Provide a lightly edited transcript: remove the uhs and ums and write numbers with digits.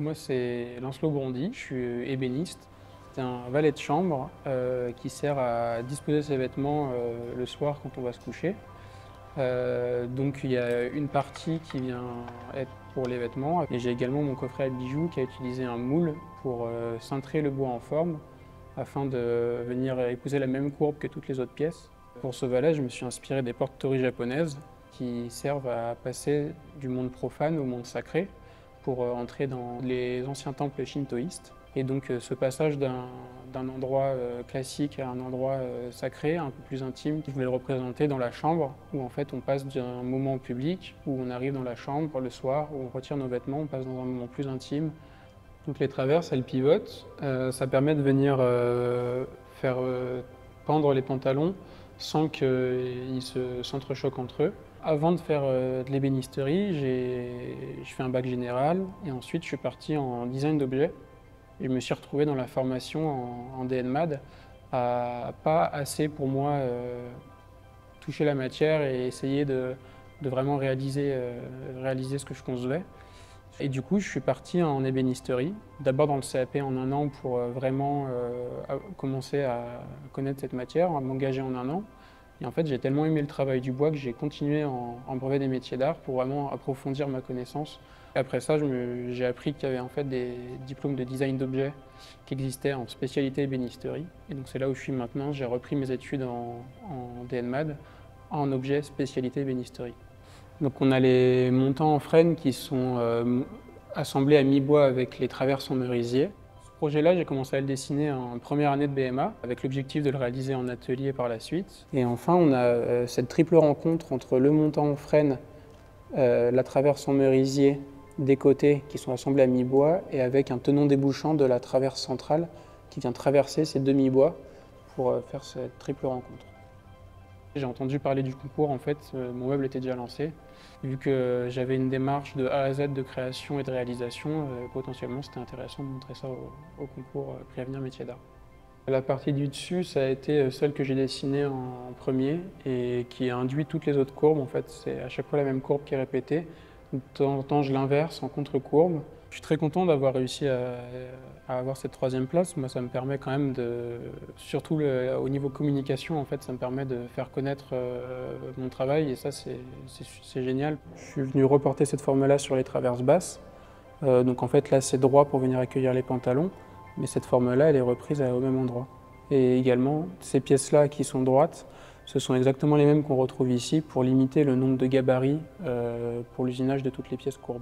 Moi, c'est Lancelot Bondy, je suis ébéniste. C'est un valet de chambre qui sert à disposer ses vêtements le soir quand on va se coucher. Donc il y a une partie qui vient être pour les vêtements et j'ai également mon coffret à bijoux qui a utilisé un moule pour cintrer le bois en forme afin de venir épouser la même courbe que toutes les autres pièces. Pour ce valet, je me suis inspiré des porte-tories japonaises qui servent à passer du monde profane au monde sacré pour entrer dans les anciens temples shintoïstes. Et donc ce passage d'un endroit classique à un endroit sacré, un peu plus intime, je voulais le représenter dans la chambre, où en fait on passe d'un moment public, où on arrive dans la chambre le soir, où on retire nos vêtements, on passe dans un moment plus intime. Donc les traverses, elles pivotent, ça permet de venir faire pendre les pantalons sans qu'ils s'entrechoquent entre eux. Avant de faire de l'ébénisterie, je fais un bac général et ensuite je suis parti en design d'objets. Je me suis retrouvé dans la formation en DNMAD à pas assez pour moi toucher la matière et essayer de vraiment réaliser ce que je concevais. Et du coup, je suis parti en ébénisterie, d'abord dans le CAP en un an pour vraiment commencer à connaître cette matière, à m'engager en un an. Et en fait, j'ai tellement aimé le travail du bois que j'ai continué en brevet des métiers d'art pour vraiment approfondir ma connaissance. Et après ça, j'ai appris qu'il y avait en fait des diplômes de design d'objets qui existaient en spécialité ébénisterie. Et donc c'est là où je suis maintenant. J'ai repris mes études en DNMAD en objet spécialité ébénisterie. Donc on a les montants en frêne qui sont assemblés à mi-bois avec les traverses en merisier. Ce projet-là, j'ai commencé à le dessiner en première année de BMA avec l'objectif de le réaliser en atelier par la suite. Et enfin, on a cette triple rencontre entre le montant en frêne, la traverse en merisier des côtés qui sont assemblés à mi-bois et avec un tenon débouchant de la traverse centrale qui vient traverser ces deux mi-bois pour faire cette triple rencontre. J'ai entendu parler du concours, en fait, mon meuble était déjà lancé. Vu que j'avais une démarche de A à Z de création et de réalisation, potentiellement c'était intéressant de montrer ça au concours Préavenir Métiers d'Art. La partie du dessus, ça a été celle que j'ai dessinée en premier et qui induit toutes les autres courbes. En fait, c'est à chaque fois la même courbe qui est répétée. De temps en temps, je l'inverse en contre-courbe. Je suis très content d'avoir réussi à avoir cette troisième place. Moi, ça me permet quand même surtout au niveau communication, en fait, ça me permet de faire connaître mon travail et ça, c'est génial. Je suis venu reporter cette forme-là sur les traverses basses. Donc en fait, là, c'est droit pour venir accueillir les pantalons, mais cette forme-là, elle est reprise au même endroit. Et également, ces pièces-là qui sont droites, ce sont exactement les mêmes qu'on retrouve ici pour limiter le nombre de gabarits pour l'usinage de toutes les pièces courbes.